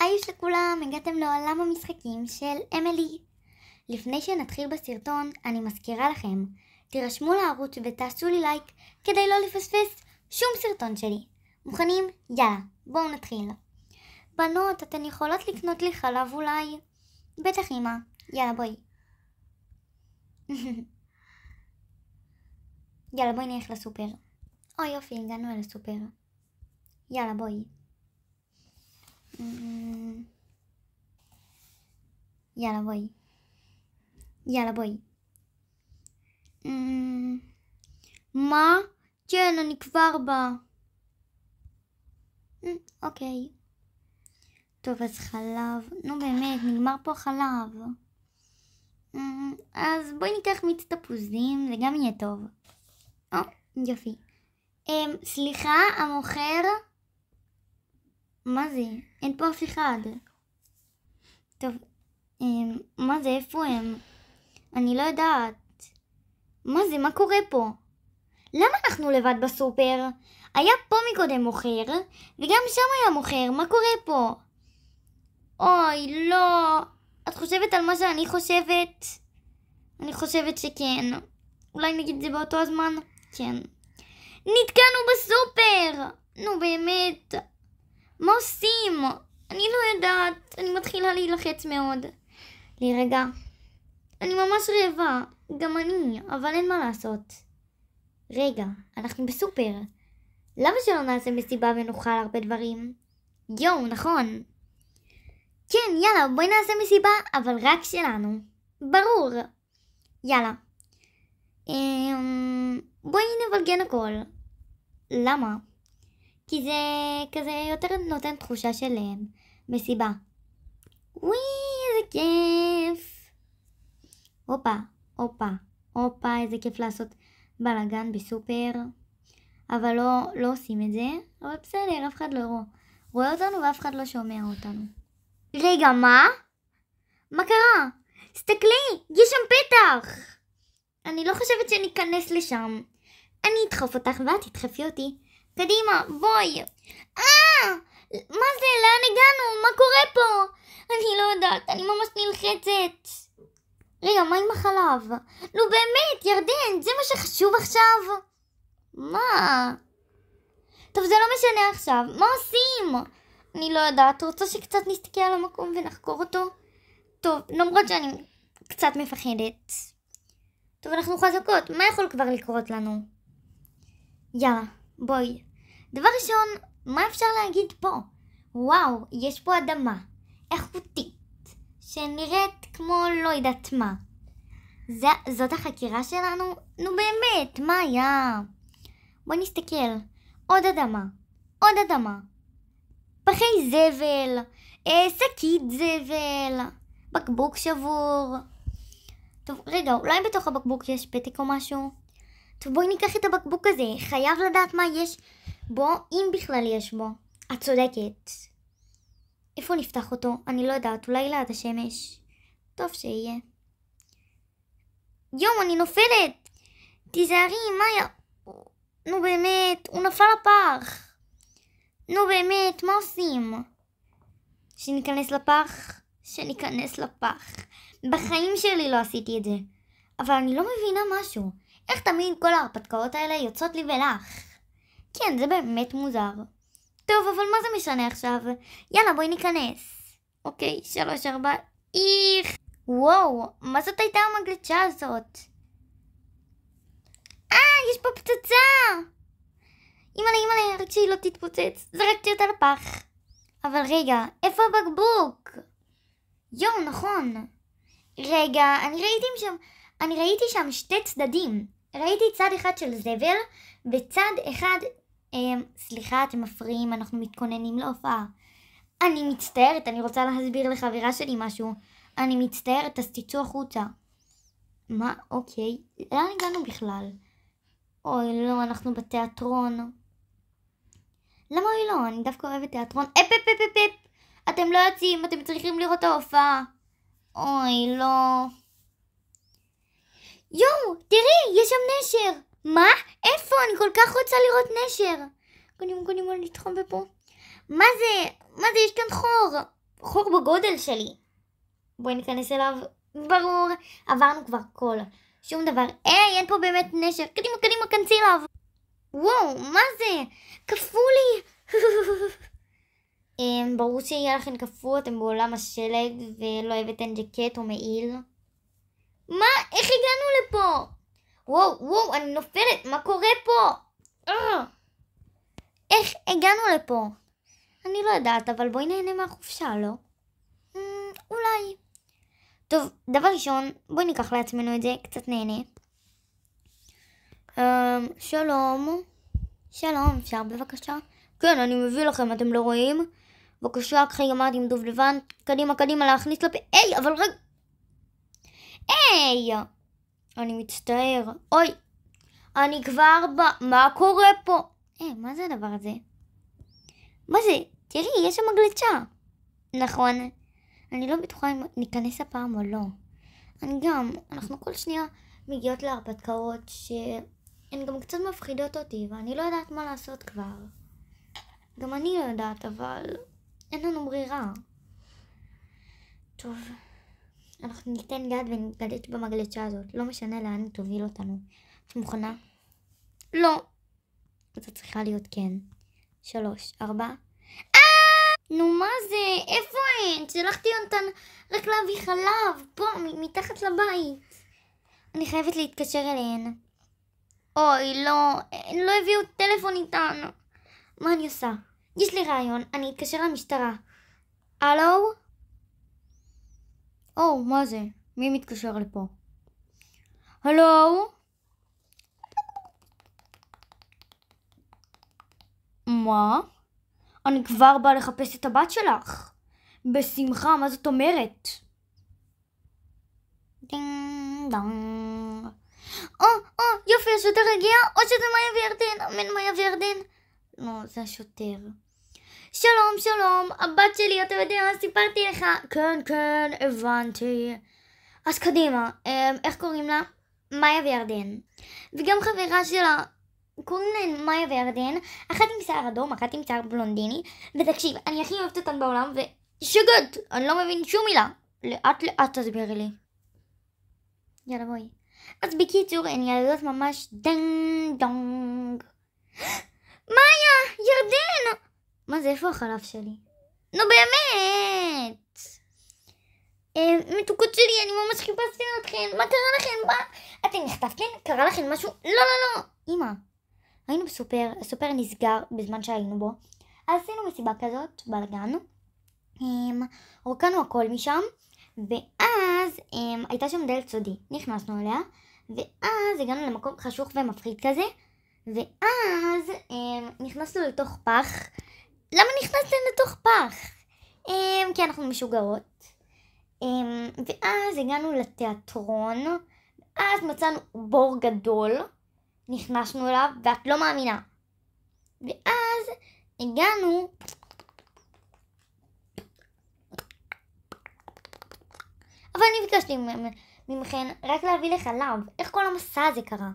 היי לכולם, הגעתם לעולם המשחקים של אמילי. לפני שנתחיל בסרטון, אני מזכירה לכם, תירשמו לערוץ ותעשו לי לייק כדי לא לפספס שום סרטון שלי. מוכנים? יאללה, בואו נתחיל. בנות, אתן יכולות לקנות לי חלב אולי? בטח אמא, יאללה בואי. יאללה בואי נלך לסופר. אוי יופי, הגענו לסופר. יאללה בואי. יאללה בואי. יאללה בואי. מה? כן, אני כבר בא. אוקיי. טוב, אז חלב. נו באמת, נגמר פה חלב. אז בואי ניקח מיץ תפוזים, זה גם יהיה טוב. יופי. סליחה, המוכר? מה זה? אין פה אף אחד. טוב, מה זה? איפה הם? אני לא יודעת. מה זה? מה קורה פה? למה אנחנו לבד בסופר? היה פה מקודם מוכר, וגם שם היה מוכר. מה קורה פה? אוי, לא. את חושבת על מה שאני חושבת? אני חושבת שכן. אולי נגיד זה באותו הזמן? כן. נתקענו בסופר! נו באמת. מה עושים? אני לא יודעת. אני מתחילה להילחץ מאוד. להירגע. אני ממש רעבה. גם אני, אבל אין מה לעשות. רגע, אנחנו בסופר. למה שלא נעשה מסיבה ונאכל הרבה דברים? יואו, נכון. כן, יאללה, בואי נעשה מסיבה, אבל רק שלנו. ברור. יאללה. בואי נבלגן הכל. למה? כי זה כזה יותר נותן תחושה של מסיבה. וואי, איזה כיף. הופה, איזה כיף לעשות בלגן בסופר. אבל לא עושים את זה. אבל בסדר, אף אחד לא רואה אותנו ואף אחד לא שומע אותנו. רגע, מה? מה קרה? תסתכלי, יש שם פתח. אני לא חושבת שניכנס לשם. אני אדחוף אותך ואת תדחפי אותי. קדימה, בואי. מה זה? לאן הגענו? מה קורה פה? אני לא יודעת, אני ממש נלחצת. רגע, מה עם החלב? נו באמת, ירדן, זה מה שחשוב עכשיו? מה? טוב, זה לא משנה עכשיו. מה עושים? אני לא יודעת, רוצה שקצת נסתכל על המקום ונחקור אותו? טוב, למרות שאני קצת מפחדת. טוב, אנחנו חזקות, מה יכול כבר לקרות לנו? יאללה, בואי. דבר ראשון, מה אפשר להגיד פה? וואו, יש פה אדמה איכותית שנראית כמו לא יודעת מה. זאת החקירה שלנו? נו באמת, מה היה? בואי נסתכל. עוד אדמה. פחי זבל, שקית זבל, בקבוק שבור. טוב, רגע, אולי בתוך הבקבוק יש פתק או משהו? טוב, בואי ניקח את הבקבוק הזה. חייב לדעת מה יש בו, אם בכלל יש בו. את צודקת. איפה נפתח אותו? אני לא יודעת, אולי ליד השמש. טוב שיהיה. יום, אני נופלת. תיזהרי, מה היה? נו באמת, הוא נפל לפח. נו באמת, מה עושים? שניכנס לפח. בחיים שלי לא עשיתי את זה. אבל אני לא מבינה משהו. איך תמיד כל ההרפתקאות האלה יוצאות לי ולך? כן, זה באמת מוזר. טוב, אבל מה זה משנה עכשיו? יאללה, בואי ניכנס. אוקיי, 3, 4, איך. וואו, מה זאת הייתה המגלצ'ה הזאת? יש פה פצצה. אימא'לה, רק שהיא לא תתפוצץ. זרקתי אותה לפח. אבל רגע, איפה הבקבוק? יואו, נכון. רגע, אני ראיתי שם שתי צדדים. ראיתי צד אחד של זבל, וצד אחד... סליחה, אתם מפריעים, אנחנו מתכוננים להופעה. אני מצטערת, אני רוצה להסביר לחברה שלי משהו. אני מצטערת, אז תצאו החוצה. מה? אוקיי. לאן הגענו בכלל? אוי, לא, אנחנו בתיאטרון. למה לא? אני דווקא אוהבת תיאטרון. אפ. אתם לא יוצאים, אתם צריכים לראות את ההופעה. אוי, לא. יואו, תראי, יש שם נשר. מה? איפה? אני כל כך רוצה לראות נשר. קודם לתחום בפה. מה זה? יש כאן חור. חור בגודל שלי. בואי ניכנס אליו. ברור, עברנו כבר כל. שום דבר. אין פה באמת נשק. קדימה, קדימה, כנסי אליו. וואו, מה זה? כפו לי. ברור שיהיה לכם כפו, אתם בעולם השלג ולא הבאתם ג'קט או מעיל. מה? איך הגענו לפה? וואו, אני נופלת, מה קורה פה? איך הגענו לפה? אני לא יודעת, אבל בואי נהנה מהחופשה, לא? אולי. טוב, דבר ראשון, בואי ניקח לעצמנו את זה, קצת נהנה. שלום, אפשר בבקשה? כן, אני מביא לכם, אתם לא רואים? בבקשה, קחי גמד עם דובדבן, קדימה, להכניס לפה. אבל רגע. אני מצטער. אוי, אני כבר מה קורה פה? מה זה הדבר הזה? מה זה? תראי, יש שם גלצ'ה. נכון. אני לא בטוחה אם ניכנס הפעם או לא. אנחנו כל שנייה מגיעות להרפתקאות שהן גם קצת מפחידות אותי, ואני לא יודעת מה לעשות כבר. גם אני לא יודעת, אבל אין לנו ברירה. טוב, אנחנו ניתן יד ונגלץ' במגלצ'ה הזאת. לא משנה לאן תוביל אותנו. את מוכנה? לא. אתה צריכה להיות כן. 3, 4. נו מה זה? איפה הן? שלחתי אותן רק להביא חלב. פה, מתחת לבית. אני חייבת להתקשר אליהן. אוי, לא. הן לא הביאו טלפון איתן. מה אני עושה? יש לי רעיון. אני אתקשר למשטרה. הלו? מה זה? מי מתקשר לפה? הלו? מה? אני כבר באה לחפש את הבת שלך. בשמחה, מה זאת אומרת? דינג דונג. יופי, השוטר הגיע, או שזה מאיה וירדן. אמן, מאיה וירדן. לא, זה השוטר. שלום, הבת שלי, אתה יודע, סיפרתי לך. כן, הבנתי. אז קדימה, איך קוראים לה? מאיה וירדן. וגם חברה שלה, קוראים להן מאיה וירדן, אחת עם שיער אדום, אחת עם שיער בלונדיני, ותקשיב, אני הכי אוהבת אותן בעולם, ושגות, אני לא מבין שום מילה. לאט תסבירי לי. יאללה בואי. אז בקיצור, הן ילדות ממש דנג דונג. מאיה, ירדן! מה זה, איפה החלב שלי? נו באמת! מתוקות שלי, אני ממש חיפשתי אתכן, מה קרה לכן? מה? אתן נחטפתן? קרה לכן משהו? לא. אמא, היינו בסופר, הסופר נסגר בזמן שהיינו בו, אז עשינו מסיבה כזאת, בלגן, רוקנו הכל משם, ואז הייתה שם דלת סודי, נכנסנו אליה, ואז הגענו למקום חשוך ומפחיד כזה, ואז נכנסנו לתוך פח. למה נכנסתם לתוך פח? כי אנחנו משוגעות. ואז הגענו לתיאטרון, אז מצאנו בור גדול, נכנסנו אליו, ואת לא מאמינה. ואז הגענו, אבל אני ביקשתי ממכן רק להביא לחלב. איך כל המסע הזה קרה?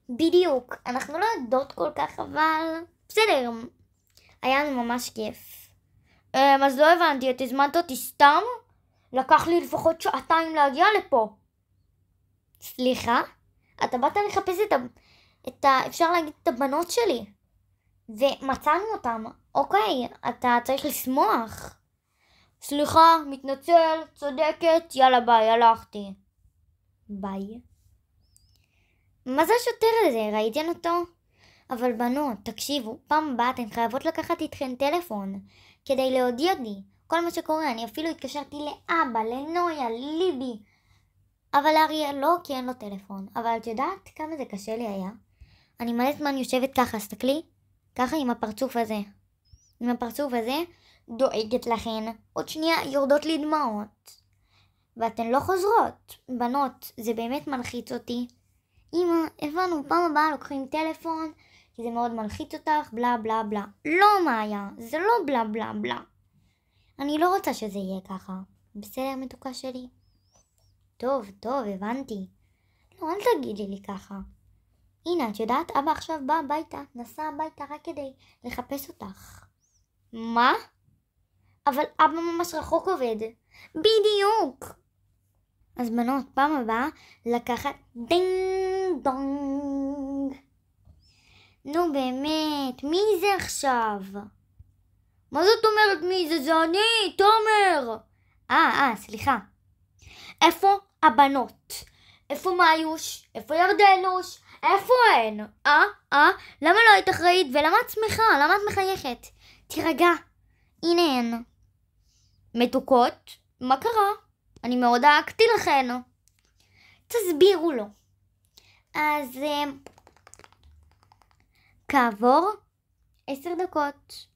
בדיוק, אנחנו לא יודעות כל כך, אבל בסדר, היה לנו ממש כיף. אז לא הבנתי, את הזמנת אותי סתם? לקח לי לפחות 2 שעות להגיע לפה. סליחה? אתה באת לחפש אפשר להגיד את הבנות שלי. ומצאנו אותם. אוקיי, אתה צריך לשמוח. סליחה, מתנצל, צודקת, יאללה ביי, הלכתי. ביי. מה זה השוטר הזה? ראיתן אותו? אבל בנות, תקשיבו, פעם הבאה אתן חייבות לקחת איתכן טלפון כדי להודיע לי כל מה שקורה. אני אפילו התקשרתי לאבא, לנויה, ליבי, אבל לאריאל לא, כי אין לו טלפון. אבל את יודעת כמה זה קשה לי היה? אני מלא זמן יושבת ככה, סתכלי, ככה עם הפרצוף הזה. עם הפרצוף הזה דואגת לכן, עוד שנייה יורדות לי דמעות. ואתן לא חוזרות. בנות, זה באמת מלחיץ אותי. אמא, הבנו, פעם הבאה לוקחים טלפון, כי זה מאוד מלחיץ אותך, בלה בלה בלה. לא מאיה, זה לא בלה בלה בלה. אני לא רוצה שזה יהיה ככה. בסדר, מתוקה שלי? טוב, הבנתי. לא, אל תגידי לי ככה. הנה, את יודעת, אבא עכשיו בא הביתה, נסע הביתה רק כדי לחפש אותך. מה? אבל אבא ממש רחוק עובד. בדיוק. אז בנות, פעם הבאה לקחת דינג דונג. נו באמת, מי זה עכשיו? מה זאת אומרת מי זה? זה אני, תומר. סליחה. איפה הבנות? איפה מאיוש? איפה ירדנוש? איפה הן? למה לא היית אחראית? ולמה את שמחה? למה את מחייכת? תירגע. הנה הן. מתוקות? מה קרה? אני מאוד דאגתי לכן. תסבירו לו. אז כעבור 10 דקות.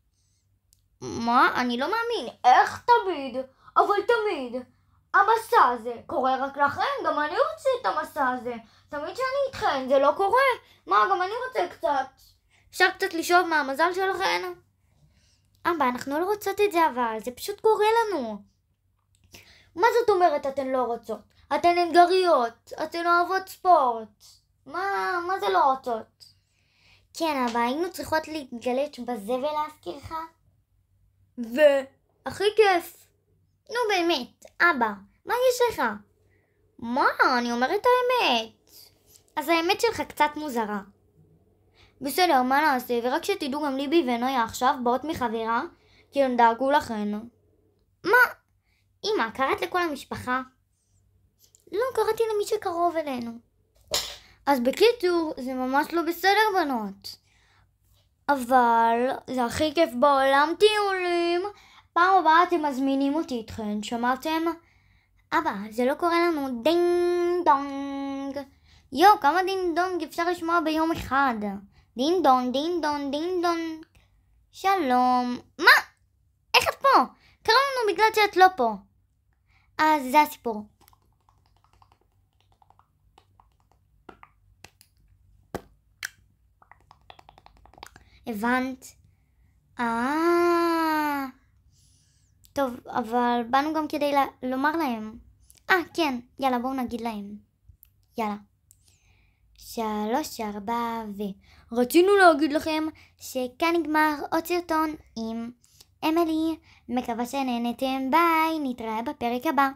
מה? אני לא מאמין. איך תמיד? אבל תמיד. המסע הזה קורה רק לכם. גם אני רוצה את המסע הזה. תמיד שאני איתכן זה לא קורה. מה? גם אני רוצה קצת. אפשר קצת לשאוב מהמזל שלכן? אבא, אנחנו לא רוצות את זה אבל. זה פשוט קורה לנו. מה זאת אומרת אתן לא רוצות? אתן אנגריות. אתן אוהבות ספורט. מה זה לא רוצות? כן, אבל היינו צריכות להתגלש בזבל להזכירך. הכי כיף. נו באמת, אבא, מה יש לך? מה? אני אומרת האמת. אז האמת שלך קצת מוזרה. בסדר, מה נעשה? ורק שתדעו גם ליבי ונויה עכשיו באות מחבירה, כי הם דאגו לכן. מה? אמא, קראת לכל המשפחה? לא, קראתי למי שקרוב אלינו. אז בקיצור, זה ממש לא בסדר בנות. אבל זה הכי כיף בעולם טיולים. פעם הבאה אתם מזמינים אותי איתכן, שמעתם? אבא, זה לא קורה לנו דינג דונג. כמה דינג דונג אפשר לשמוע ביום אחד? דינג דונג, דינג דונג, דינג דונג. שלום. מה? איך את פה? קרה לנו בגלל שאת לא פה. אז זה הסיפור. הבנת? טוב, אבל באנו גם כדי לומר להם. כן, יאללה, בואו נגיד להם. יאללה. 3, 4 רצינו להגיד לכם שכאן נגמר עוד סרטון עם אמילי. מקווה שנהנתם. ביי, נתראה בפרק הבא.